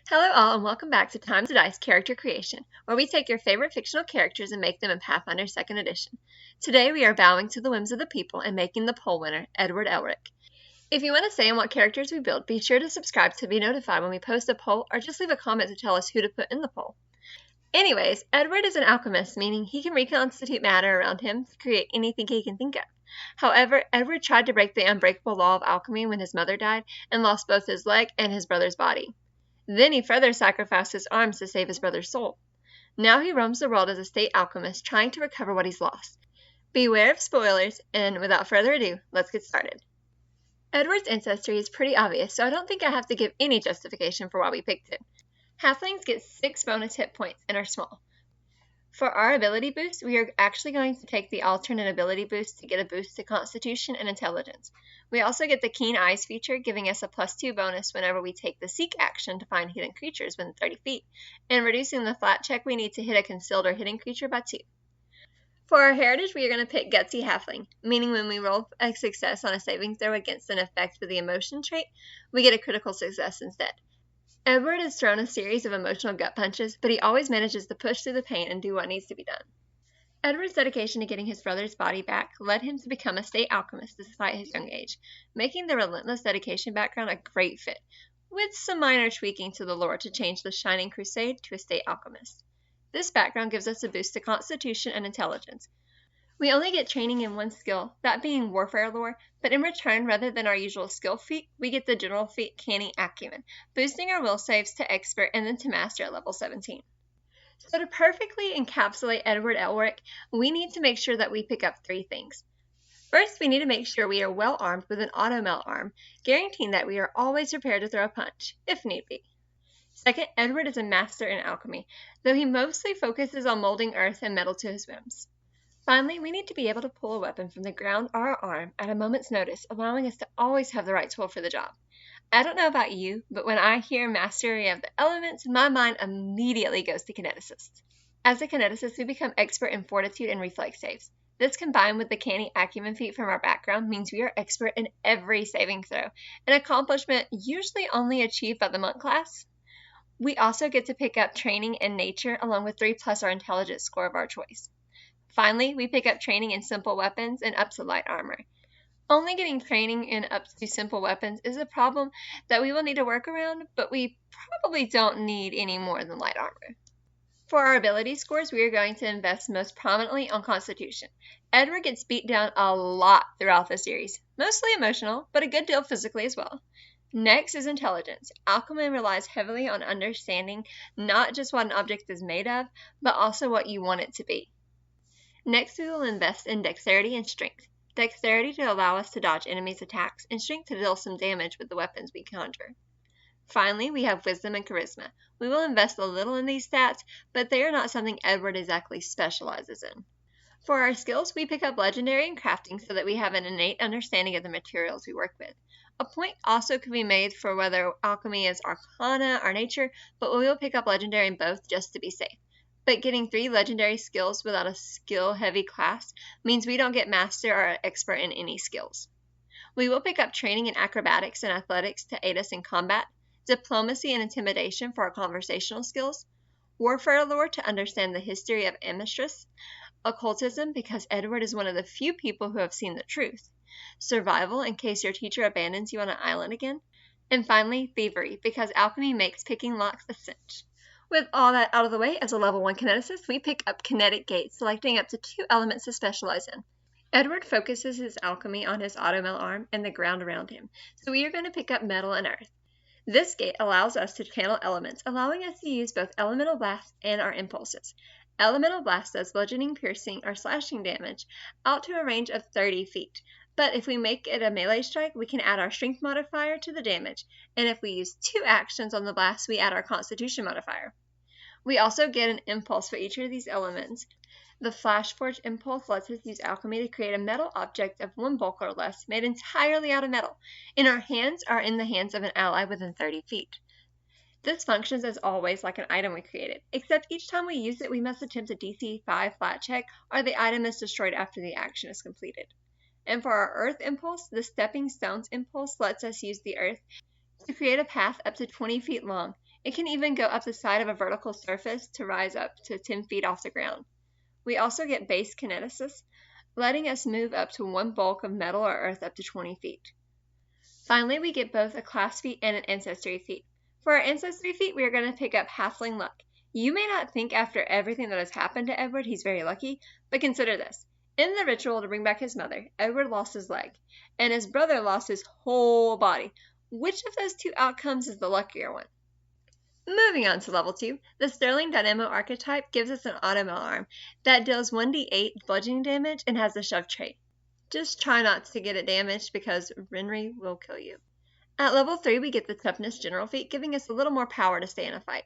Hello all and welcome back to Time to Dice Character Creation, where we take your favorite fictional characters and make them in Pathfinder 2nd Edition. Today we are bowing to the whims of the people and making the poll winner, Edward Elric. If you want to say on what characters we build, be sure to subscribe to be notified when we post a poll, or just leave a comment to tell us who to put in the poll. Anyways, Edward is an alchemist, meaning he can reconstitute matter around him to create anything he can think of. However, Edward tried to break the unbreakable law of alchemy when his mother died and lost both his leg and his brother's body. Then he further sacrificed his arms to save his brother's soul. Now he roams the world as a state alchemist, trying to recover what he's lost. Beware of spoilers, and without further ado, let's get started. Edward's ancestry is pretty obvious, so I don't think I have to give any justification for why we picked it. Halflings get 6 bonus hit points and are small. For our ability boost, we are actually going to take the alternate ability boost to get a boost to Constitution and Intelligence. We also get the Keen Eyes feature, giving us a +2 bonus whenever we take the Seek action to find hidden creatures within 30 feet, and reducing the flat check we need to hit a concealed or hidden creature by 2. For our heritage, we are going to pick Gutsy Halfling, meaning when we roll a success on a saving throw against an effect with the emotion trait, we get a critical success instead. Edward has thrown a series of emotional gut punches, but he always manages to push through the pain and do what needs to be done. Edward's dedication to getting his brother's body back led him to become a state alchemist despite his young age, making the relentless dedication background a great fit, with some minor tweaking to the lore to change the Shining Crusade to a state alchemist. This background gives us a boost to Constitution and Intelligence. We only get training in one skill, that being Warfare Lore, but in return, rather than our usual skill feat, we get the general feat Canny Acumen, boosting our will saves to Expert and then to Master at level 17. So to perfectly encapsulate Edward Elric, we need to make sure that we pick up 3 things. First, we need to make sure we are well armed with an auto-melt arm, guaranteeing that we are always prepared to throw a punch, if need be. Second, Edward is a master in alchemy, though he mostly focuses on molding earth and metal to his whims. Finally, we need to be able to pull a weapon from the ground or our arm at a moment's notice, allowing us to always have the right tool for the job. I don't know about you, but when I hear mastery of the elements, my mind immediately goes to Kineticist. As a Kineticist, we become expert in fortitude and reflex saves. This combined with the Canny Acumen feat from our background means we are expert in every saving throw, an accomplishment usually only achieved by the monk class. We also get to pick up training in nature along with 3+ our intelligence score of our choice. Finally, we pick up training in simple weapons and up to light armor. Only getting training in up to simple weapons is a problem that we will need to work around, but we probably don't need any more than light armor. For our ability scores, we are going to invest most prominently on Constitution. Edward gets beat down a lot throughout the series, mostly emotional, but a good deal physically as well. Next is Intelligence. Alchemy relies heavily on understanding not just what an object is made of, but also what you want it to be. Next, we will invest in Dexterity and Strength. Dexterity to allow us to dodge enemies' attacks, and Strength to deal some damage with the weapons we conjure. Finally, we have Wisdom and Charisma. We will invest a little in these stats, but they are not something Edward exactly specializes in. For our skills, we pick up Legendary and Crafting so that we have an innate understanding of the materials we work with. A point also could be made for whether alchemy is Arcana or Nature, but we will pick up Legendary in both just to be safe. But getting 3 legendary skills without a skill-heavy class means we don't get master or expert in any skills. We will pick up training in acrobatics and athletics to aid us in combat, diplomacy and intimidation for our conversational skills, warfare lore to understand the history of Ancestry, occultism because Edward is one of the few people who have seen the truth, survival in case your teacher abandons you on an island again, and finally, thievery because alchemy makes picking locks a cinch. With all that out of the way, as a level 1 Kineticist, we pick up Kinetic Gate, selecting up to 2 elements to specialize in. Edward focuses his alchemy on his auto-melt arm and the ground around him, so we are going to pick up metal and earth. This gate allows us to channel elements, allowing us to use both Elemental Blast and our impulses. Elemental Blast does bludgeoning, piercing, or slashing damage out to a range of 30 feet. But if we make it a melee strike, we can add our Strength modifier to the damage, and if we use 2 actions on the blast, we add our Constitution modifier. We also get an impulse for each of these elements. The Flashforge impulse lets us use alchemy to create a metal object of 1 bulk or less, made entirely out of metal, in our hands or in the hands of an ally within 30 feet. This functions as always like an item we created, except each time we use it, we must attempt a DC 5 flat check, or the item is destroyed after the action is completed. And for our Earth impulse, the Stepping Stones impulse lets us use the Earth to create a path up to 20 feet long. It can even go up the side of a vertical surface to rise up to 10 feet off the ground. We also get base Kineticist, letting us move up to one bulk of metal or earth up to 20 feet. Finally, we get both a class feat and an ancestry feat. For our ancestry feat, we are going to pick up Halfling Luck. You may not think after everything that has happened to Edward he's very lucky, but consider this. In the ritual to bring back his mother, Edward lost his leg, and his brother lost his whole body. Which of those two outcomes is the luckier one? Moving on to level 2, the Sterling Dynamo archetype gives us an auto-mail arm that deals 1d8 bludgeoning damage and has the shove trait. Just try not to get it damaged because Renry will kill you. At level 3, we get the Toughness General feat, giving us a little more power to stay in a fight.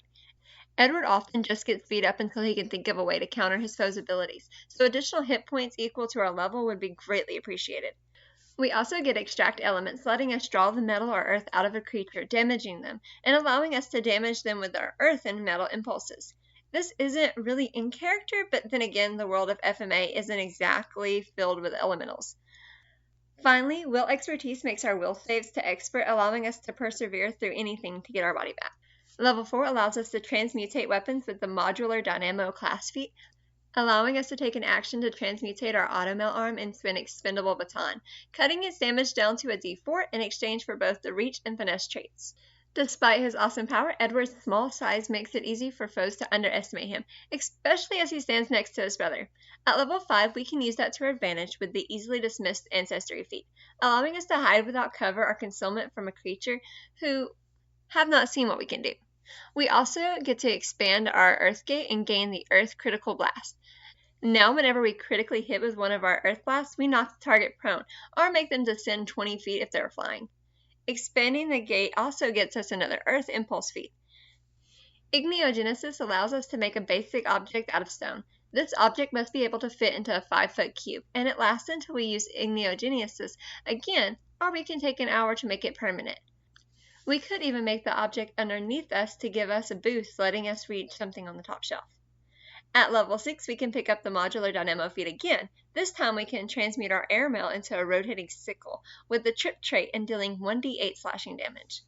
Edward often just gets beat up until he can think of a way to counter his foe's abilities, so additional hit points equal to our level would be greatly appreciated. We also get Extract Elements, letting us draw the metal or earth out of a creature, damaging them, and allowing us to damage them with our earth and metal impulses. This isn't really in character, but then again, the world of FMA isn't exactly filled with elementals. Finally, Will Expertise makes our will saves to expert, allowing us to persevere through anything to get our body back. Level 4 allows us to transmutate weapons with the Modular Dynamo class feat, allowing us to take an action to transmutate our automail arm into an expendable baton, cutting its damage down to a d4 in exchange for both the reach and finesse traits. Despite his awesome power, Edward's small size makes it easy for foes to underestimate him, especially as he stands next to his brother. At level 5, we can use that to our advantage with the easily dismissed Ancestry feat, allowing us to hide without cover or concealment from a creature who have not seen what we can do. We also get to expand our Earth Gate and gain the Earth Critical Blast. Now, whenever we critically hit with one of our Earth Blasts, we knock the target prone, or make them descend 20 feet if they're flying. Expanding the gate also gets us another Earth Impulse feat. Igniogenesis allows us to make a basic object out of stone. This object must be able to fit into a 5-foot cube, and it lasts until we use Igniogenesis again, or we can take an hour to make it permanent. We could even make the object underneath us to give us a boost, letting us reach something on the top shelf. At level 6, we can pick up the Modular Dynamo feat again. This time we can transmute our airmail into a rotating sickle with the Trip trait and dealing 1d8 slashing damage.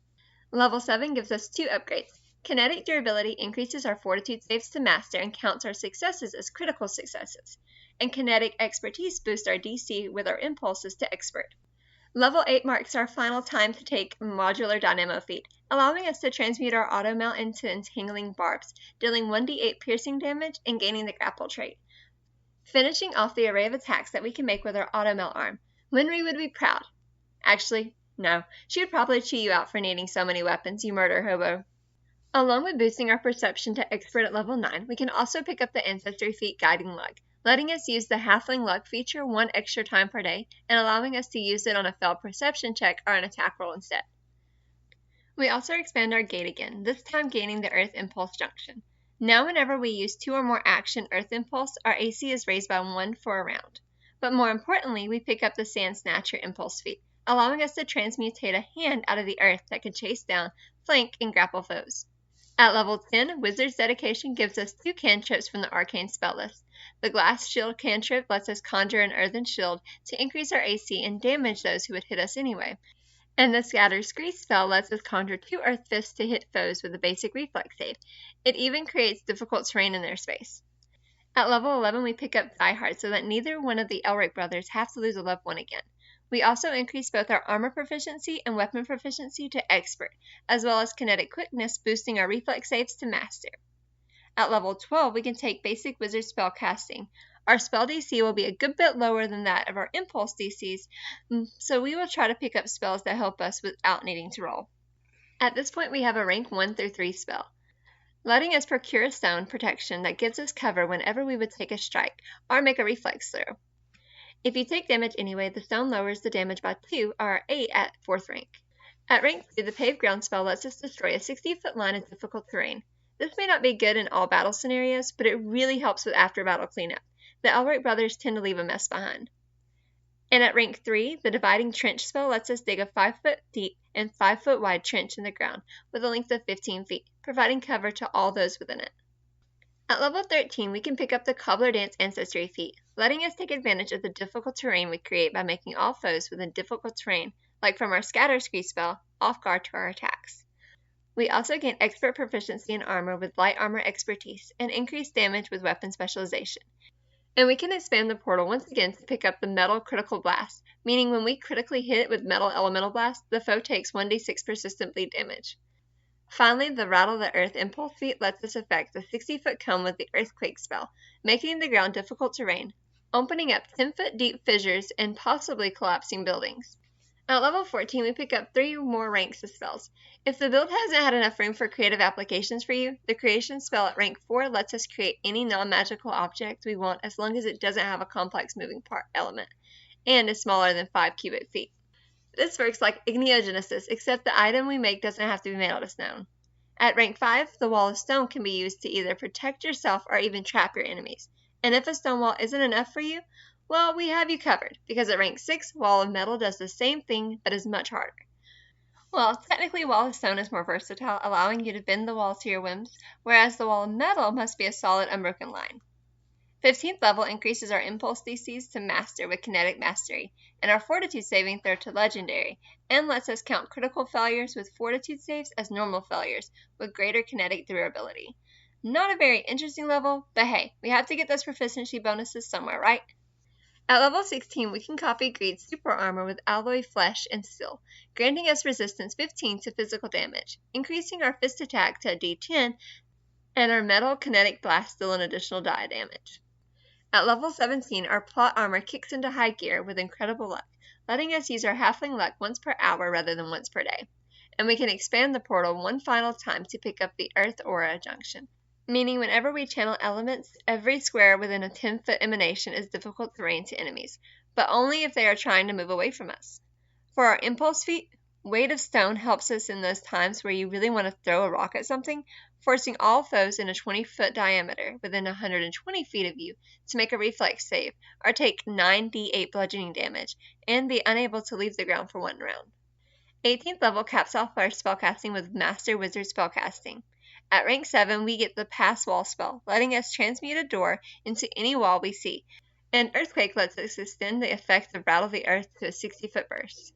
Level 7 gives us 2 upgrades. Kinetic Durability increases our Fortitude saves to Master and counts our successes as critical successes. And Kinetic Expertise boosts our DC with our impulses to Expert. Level 8 marks our final time to take Modular Dynamo feat, allowing us to transmute our automail into Entangling Barbs, dealing 1d8 piercing damage and gaining the Grapple trait. Finishing off the array of attacks that we can make with our automail arm, Winry would be proud. Actually, no, she would probably chew you out for needing so many weapons, you murder hobo. Along with boosting our perception to Expert at level 9, we can also pick up the Ancestry feat Guiding Luck, letting us use the Halfling Luck feature 1 extra time per day and allowing us to use it on a failed perception check or an attack roll instead. We also expand our gate again, this time gaining the Earth Impulse Junction. Now whenever we use 2 or more action Earth Impulse, our AC is raised by 1 for a round. But more importantly, we pick up the Sand Snatcher Impulse feat, allowing us to transmutate a hand out of the earth that can chase down, flank, and grapple foes. At level 10, Wizard's Dedication gives us 2 cantrips from the Arcane spell list. The Glass Shield cantrip lets us conjure an Earthen Shield to increase our AC and damage those who would hit us anyway. And the Scatter Screech spell lets us conjure 2 Earth Fists to hit foes with a basic reflex save. It even creates difficult terrain in their space. At level 11, we pick up Die Hard so that neither one of the Elric brothers have to lose a loved one again. We also increase both our armor proficiency and weapon proficiency to Expert, as well as Kinetic Quickness, boosting our reflex saves to Master. At level 12, we can take basic wizard spell casting. Our spell DC will be a good bit lower than that of our impulse DCs, so we will try to pick up spells that help us without needing to roll. At this point, we have a rank 1 through 3 spell, letting us procure a stone protection that gives us cover whenever we would take a strike or make a reflex throw. If you take damage anyway, the stone lowers the damage by 2 or 8 at 4th rank. At rank 2, the Paved Ground spell lets us destroy a 60-foot line of difficult terrain. This may not be good in all battle scenarios, but it really helps with after-battle cleanup. The Elric brothers tend to leave a mess behind. And at rank 3, the Dividing Trench spell lets us dig a 5-foot deep and 5-foot wide trench in the ground with a length of 15 feet, providing cover to all those within it. At level 13, we can pick up the Cobbler Dance Ancestry feat, letting us take advantage of the difficult terrain we create by making all foes within difficult terrain, like from our Scatter Screech spell, off guard to our attacks. We also gain expert proficiency in armor with light armor expertise and increased damage with weapon specialization. And we can expand the portal once again to pick up the metal critical blast, meaning when we critically hit it with metal elemental blast, the foe takes 1d6 persistent bleed damage. Finally, the Rattle the Earth impulse feat lets us effect a 60-foot cone with the Earthquake spell, making the ground difficult terrain, opening up 10-foot deep fissures and possibly collapsing buildings. At level 14, we pick up 3 more ranks of spells. If the build hasn't had enough room for creative applications for you, the Creation spell at rank 4 lets us create any non-magical object we want as long as it doesn't have a complex moving part element, and is smaller than 5 cubic feet. This works like Igniogenesis, except the item we make doesn't have to be made out of stone. At rank 5, the Wall of Stone can be used to either protect yourself or even trap your enemies. And if a stone wall isn't enough for you, well, we have you covered, because at rank 6, Wall of Metal does the same thing, but is much harder. Well, technically Wall of Stone is more versatile, allowing you to bend the wall to your whims, whereas the Wall of Metal must be a solid, unbroken line. 15th level increases our impulse DCs to Master with Kinetic Mastery, and our Fortitude saving throw to Legendary, and lets us count critical failures with Fortitude saves as normal failures, with greater kinetic durability. Not a very interesting level, but hey, we have to get those proficiency bonuses somewhere, right? At level 16, we can copy Greed's super armor with Alloy Flesh and Steel, granting us resistance 15 to physical damage, increasing our fist attack to a D10, and our Metal Kinetic Blast still an additional die damage. At level 17, our plot armor kicks into high gear with incredible luck, letting us use our halfling luck once per hour rather than once per day. And we can expand the portal one final time to pick up the Earth Aura Junction, meaning whenever we channel elements, every square within a 10-foot emanation is difficult terrain to enemies, but only if they are trying to move away from us. For our impulse feat, Weight of Stone helps us in those times where you really want to throw a rock at something, forcing all foes in a 20-foot diameter within 120 feet of you to make a reflex save or take 9d8 bludgeoning damage and be unable to leave the ground for 1 round. 18th level caps off our spellcasting with Master Wizard Spellcasting. At rank 7, we get the Pass Wall spell, letting us transmute a door into any wall we see, and Earthquake lets us extend the effect of Rattle the Earth to a 60-foot burst.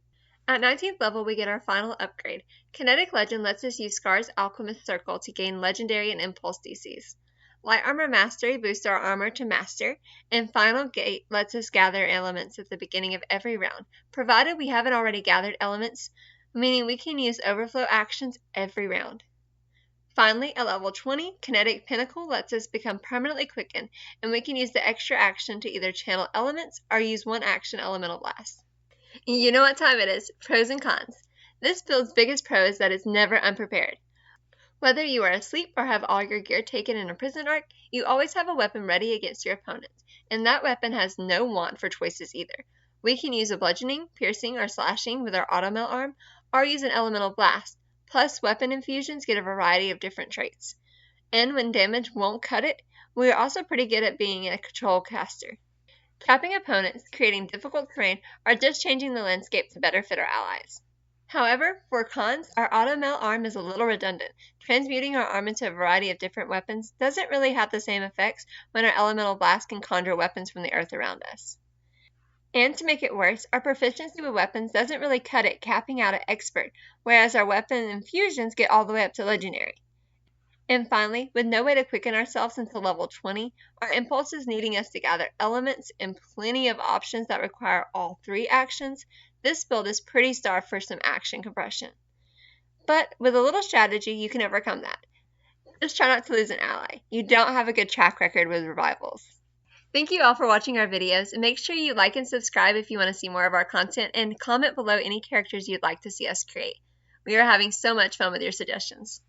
At 19th level, we get our final upgrade. Kinetic Legend lets us use Scar's Alchemist Circle to gain Legendary and Impulse DCs. Light Armor Mastery boosts our armor to Master, and Final Gate lets us gather elements at the beginning of every round, provided we haven't already gathered elements, meaning we can use overflow actions every round. Finally, at level 20, Kinetic Pinnacle lets us become permanently quickened, and we can use the extra action to either channel elements or use one action Elemental Blast. You know what time it is, pros and cons. This build's biggest pro is that it's never unprepared. Whether you are asleep or have all your gear taken in a prison arc, you always have a weapon ready against your opponents, and that weapon has no want for choices either. We can use a bludgeoning, piercing, or slashing with our auto-melt arm, or use an elemental blast, plus weapon infusions get a variety of different traits. And when damage won't cut it, we are also pretty good at being a control caster. Trapping opponents, creating difficult terrain, or just changing the landscape to better fit our allies. However, for cons, our auto-melt arm is a little redundant. Transmuting our arm into a variety of different weapons doesn't really have the same effects when our elemental blast can conjure weapons from the earth around us. And to make it worse, our proficiency with weapons doesn't really cut it, capping out at expert, whereas our weapon infusions get all the way up to legendary. And finally, with no way to quicken ourselves until level 20, our impulses needing us to gather elements and plenty of options that require all 3 actions, this build is pretty starved for some action compression. But with a little strategy, you can overcome that. Just try not to lose an ally. You don't have a good track record with revivals. Thank you all for watching our videos, and make sure you like and subscribe if you want to see more of our content, and comment below any characters you'd like to see us create. We are having so much fun with your suggestions.